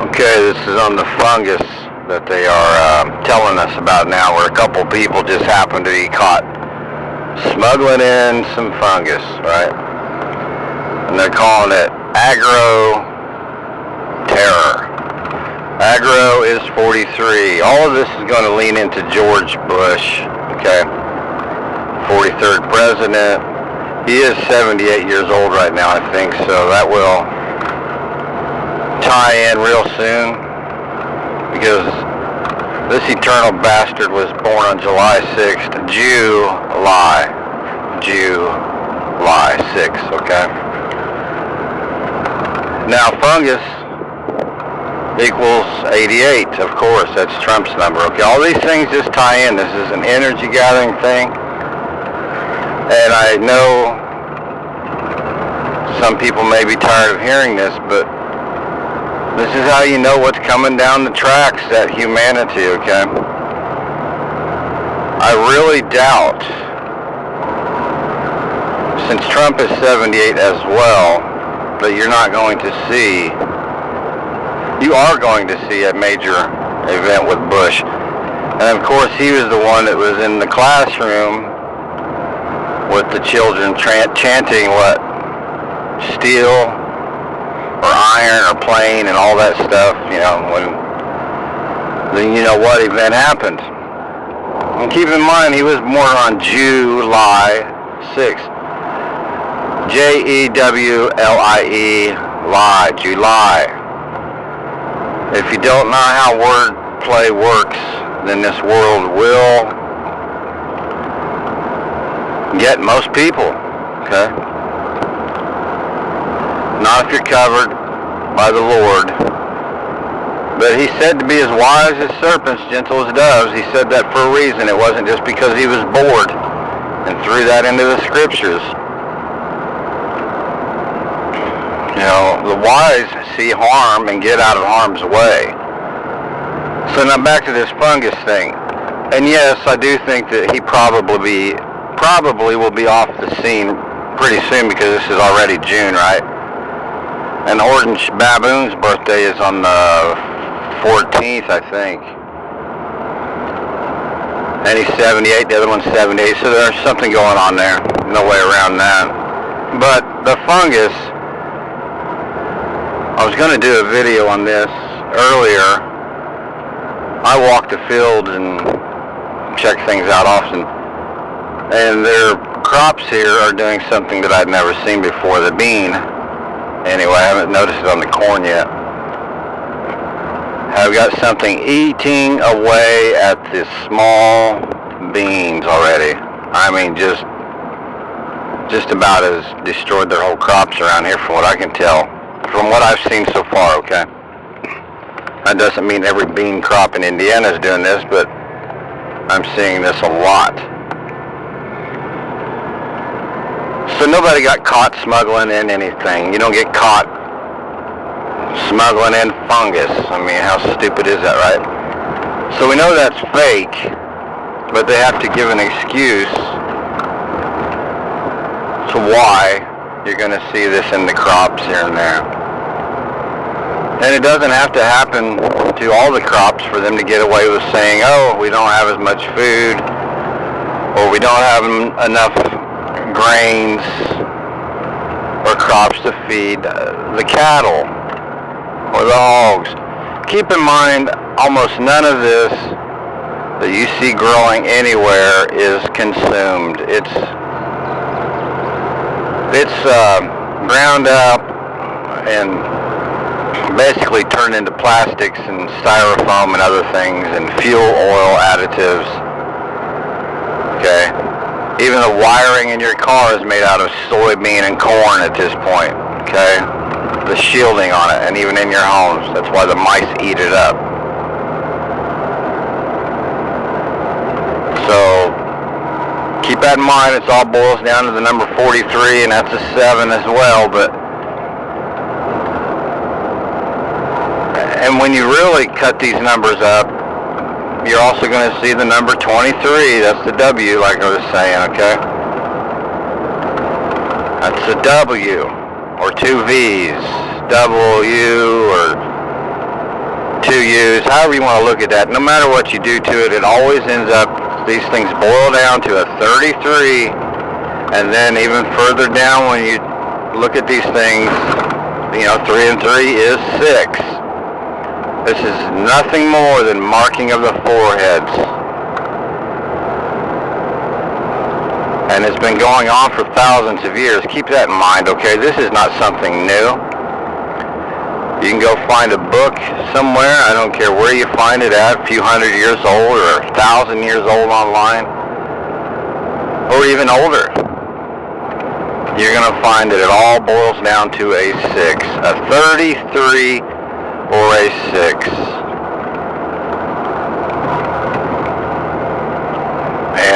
Okay, this is on the fungus that they are telling us about now, where a couple people just happened to be caught smuggling in some fungus, right? And they're calling it agro terror. Agro is 43. All of this is going to lean into George Bush, okay? 43rd president. He is 78 years old right now, I think, so that will tie in real soon, because this eternal bastard was born on July 6th, July 6th, okay? Now, fungus equals 88, of course, that's Trump's number, okay? All these things just tie in. This is an energy gathering thing, and I know some people may be tired of hearing this, but this is how you know what's coming down the tracks, that humanity, okay? I really doubt, since Trump is 78 as well, that you're not going to see, you are going to see a major event with Bush. And of course, he was the one that was in the classroom with the children chanting what? Steel or iron or plane and all that stuff, you know, when then you know what event happened. And keep in mind, he was born on July 6th. Jewlie, July. If you don't know how wordplay works, then this world will get most people, okay? Not if you're covered by the Lord. But he's said to be as wise as serpents, gentle as doves. He said that for a reason. It wasn't just because he was bored and threw that into the scriptures. You know, the wise see harm and get out of harm's way. So now back to this fungus thing. And yes, I do think that he probably will be off the scene pretty soon, because this is already June, right? And Orange Baboon's birthday is on the 14th, I think. And he's 78, the other one's 78, so there's something going on there. No way around that. But the fungus, I was going to do a video on this earlier. I walk the fields and check things out often. And their crops here are doing something that I've never seen before, the bean. Anyway, I haven't noticed it on the corn yet. I've got something eating away at the small beans already. I mean, just about has destroyed their whole crops around here, from what I can tell. From what I've seen so far, okay? That doesn't mean every bean crop in Indiana is doing this, but I'm seeing this a lot. So nobody got caught smuggling in anything. You don't get caught smuggling in fungus. I mean, how stupid is that, right? So we know that's fake, but they have to give an excuse to why you're going to see this in the crops here and there. And it doesn't have to happen to all the crops for them to get away with saying, oh, we don't have as much food, or we don't have enough grains or crops to feed the cattle or the hogs. Keep in mind, almost none of this that you see growing anywhere is consumed. It's ground up and basically turned into plastics and styrofoam and other things, and fuel oil additives. Okay? Even the wiring in your car is made out of soybean and corn at this point, okay? The shielding on it, and even in your homes. That's why the mice eat it up. So, keep that in mind. It all boils down to the number 43, and that's a 7 as well, but... And when you really cut these numbers up, you're also going to see the number 23. That's the W, like I was saying, okay? That's a W, or two V's. W, or use, however you want to look at that, no matter what you do to it, it always ends up, these things boil down to a 33, and then even further down when you look at these things, 3 and 3 is 6. This is nothing more than marking of the foreheads. And it's been going on for thousands of years. Keep that in mind, okay? This is not something new. You can go find a book somewhere, I don't care where you find it at, a few hundred years old or 1,000 years old online, or even older. You're going to find that it all boils down to a 6, a 33 or a 6.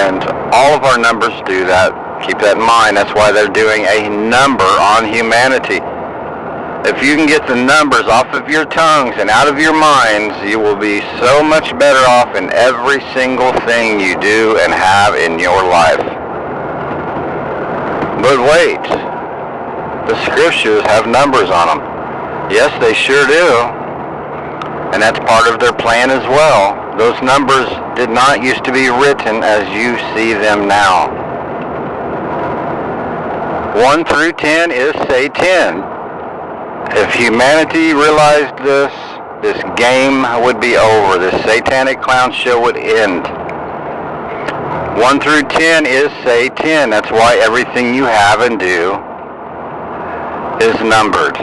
And all of our numbers do that. Keep that in mind. That's why they're doing a number on humanity. If you can get the numbers off of your tongues and out of your minds, you will be so much better off in every single thing you do and have in your life. But wait, the scriptures have numbers on them. Yes, they sure do. And that's part of their plan as well. Those numbers did not used to be written as you see them now. 1 through 10 is say 10. If humanity realized this, this game would be over. This satanic clown show would end. 1 through 10 is say 10. That's why everything you have and do is numbered.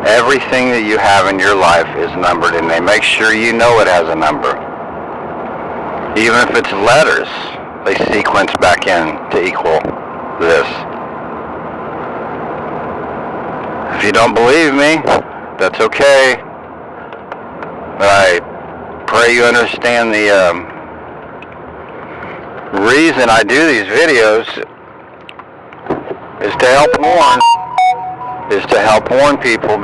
Everything that you have in your life is numbered, and they make sure you know it has a number. Even if it's letters, they sequence back in to equal this. If you don't believe me, that's okay. But I pray you understand the reason I do these videos is to help warn. People.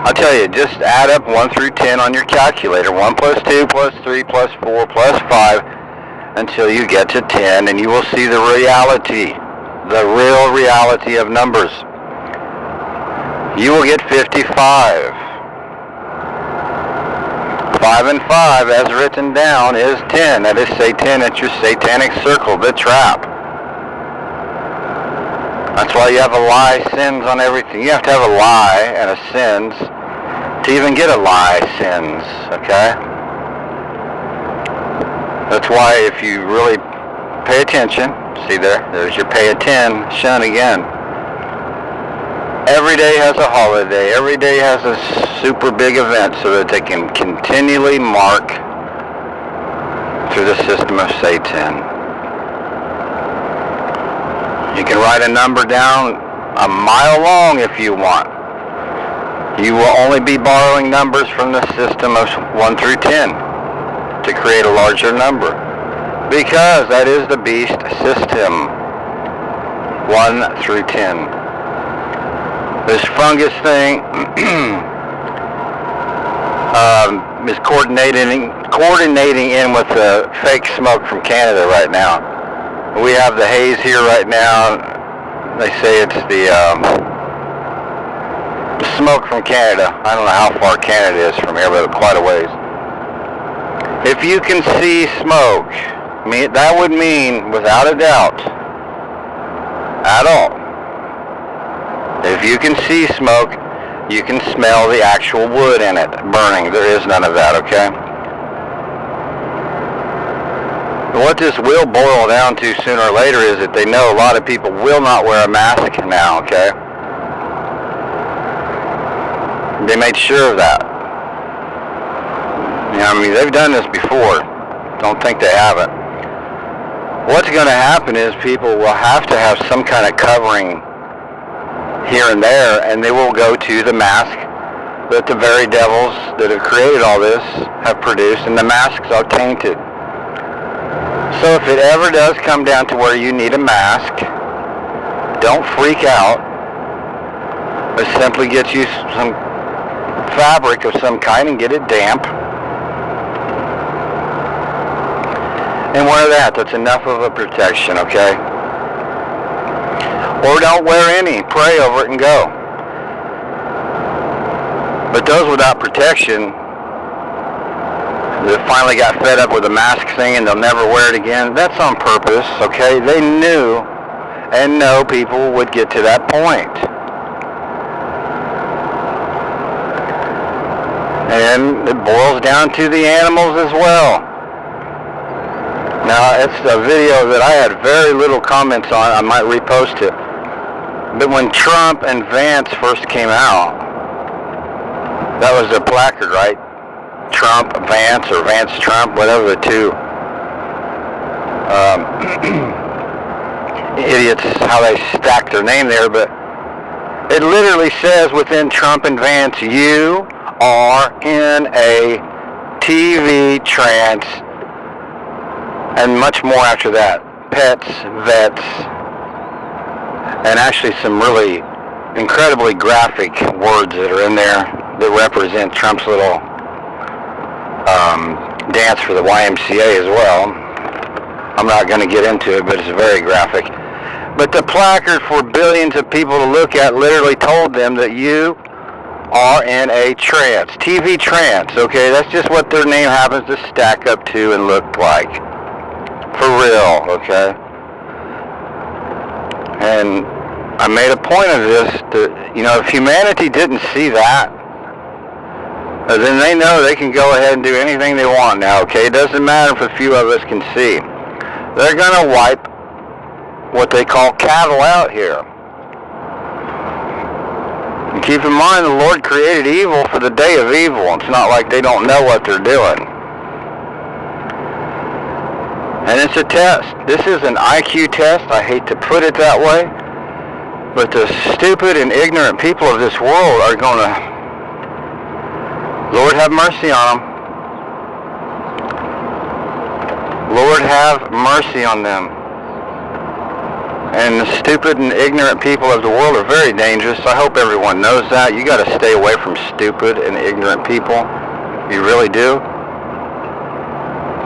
I'll tell you, just add up 1 through 10 on your calculator. 1 plus 2 plus 3 plus 4 plus 5 until you get to 10, and you will see the reality, the real reality of numbers. You will get 55. 5 and 5, as written down, is 10. That is, say 10. It's your satanic circle, the trap. That's why you have a lie, sins on everything. You have to have a lie and a sins to even get a lie, sins, okay? That's why if you really pay attention, see there's your pay attention again. Every day has a holiday. Every day has a super big event so that they can continually mark through the system of Satan. You can write a number down a mile long if you want. You will only be borrowing numbers from the system of 1 through 10 to create a larger number, because that is the beast system, 1 through 10. This fungus thing is coordinating in with the fake smoke from Canada right now. We have the haze here right now. They say it's the smoke from Canada. I don't know how far Canada is from here, but quite a ways. If you can see smoke, that would mean, without a doubt, at all, if you can see smoke, you can smell the actual wood in it burning. There is none of that, okay? What this will boil down to sooner or later is that they know a lot of people will not wear a mask now, okay? They made sure of that. They've done this before. Don't think they haven't. What's going to happen is people will have to have some kind of covering here and there, and they will go to the mask that the very devils that have created all this have produced, and the masks are tainted. So if it ever does come down to where you need a mask, don't freak out, but simply get you some fabric of some kind and get it damp. And wear that. That's enough of a protection, okay? Or don't wear any. Pray over it and go. But those without protection, that finally got fed up with the mask thing and they'll never wear it again. That's on purpose, okay? They knew and know people would get to that point. And it boils down to the animals as well. Now, it's a video that I had very little comments on. I might repost it. But when Trump and Vance first came out, that was their placard, right? Trump, Vance, or Vance, Trump, whatever the two idiots, how they stacked their name there. But it literally says within Trump and Vance, you are in a TV trance, and much more after that. Pets, vets, and actually some really incredibly graphic words that are in there that represent Trump's little dance for the YMCA as well. I'm not going to get into it, but it's very graphic. But the placard for billions of people to look at literally told them that you are in a trance, TV trance, okay? That's just what their name happens to stack up to and look like. For real, okay? And I made a point of this to, you know, if humanity didn't see that, then they know they can go ahead and do anything they want now, okay? It doesn't matter if a few of us can see. They're going to wipe what they call cattle out here. And keep in mind, the Lord created evil for the day of evil. It's not like they don't know what they're doing. And it's a test. This is an IQ test. I hate to put it that way. But the stupid and ignorant people of this world are going to... Lord have mercy on them. Lord have mercy on them. And the stupid and ignorant people of the world are very dangerous. I hope everyone knows that. You got to stay away from stupid and ignorant people. You really do.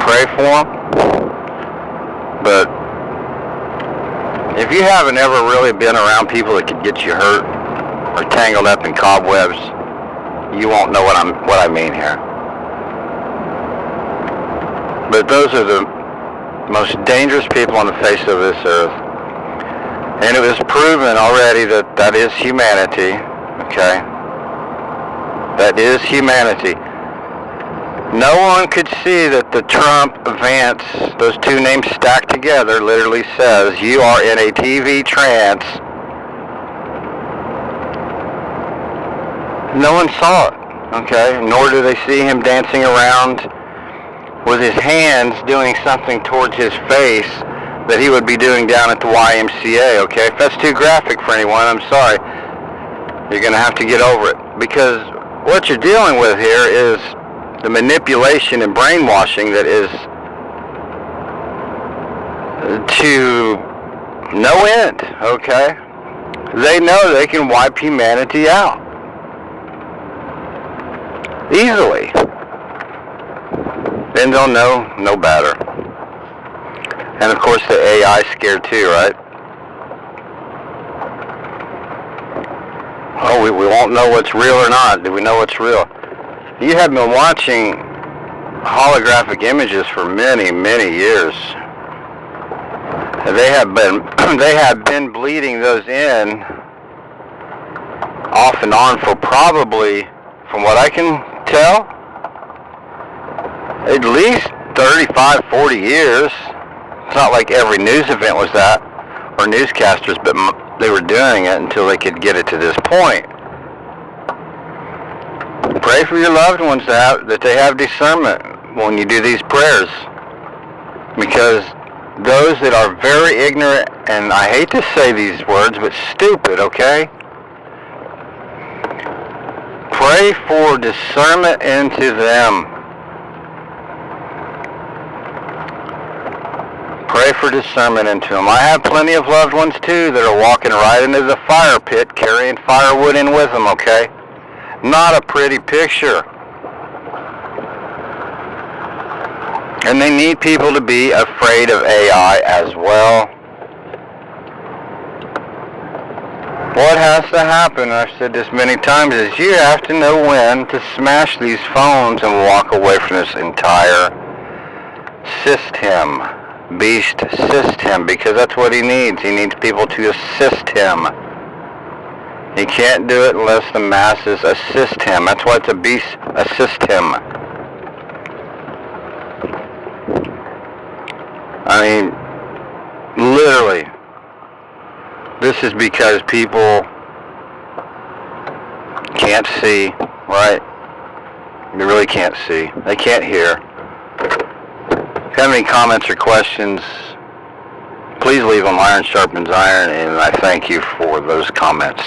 Pray for them. But if you haven't ever really been around people that could get you hurt or tangled up in cobwebs, you won't know what I mean here. But those are the most dangerous people on the face of this earth. And it was proven already that that is humanity, okay? That is humanity. No one could see that the Trump, Vance, those two names stacked together literally says, you are in a TV trance. No one saw it, okay? Nor do they see him dancing around with his hands doing something towards his face that he would be doing down at the YMCA, okay? If that's too graphic for anyone, I'm sorry. You're going to have to get over it. Because what you're dealing with here is the manipulation and brainwashing that is to no end, okay? They know they can wipe humanity out. Easily. Then they'll know no better. And of course the AI scared too, right? Oh, we won't know what's real or not. Do we know what's real? You have been watching holographic images for many, many years. They have been bleeding those in off and on for probably, from what I can tell, at least 35, 40 years. It's not like every news event was that, or newscasters, but they were doing it until they could get it to this point. Pray for your loved ones that they have discernment when you do these prayers. Because those that are very ignorant, and I hate to say these words, but stupid, okay? Pray for discernment into them. Pray for discernment into them. I have plenty of loved ones too that are walking right into the fire pit carrying firewood in with them, okay? Not a pretty picture. And they need people to be afraid of AI as well. What has to happen, and I've said this many times, is you have to know when to smash these phones and walk away from this entire system. Beast system, because that's what he needs. He needs people to assist him. He can't do it unless the masses assist him. That's why it's a beast assist him. I mean, literally, this is because people can't see, right? They really can't see. They can't hear. If you have any comments or questions, please leave them. Iron sharpens iron, and I thank you for those comments.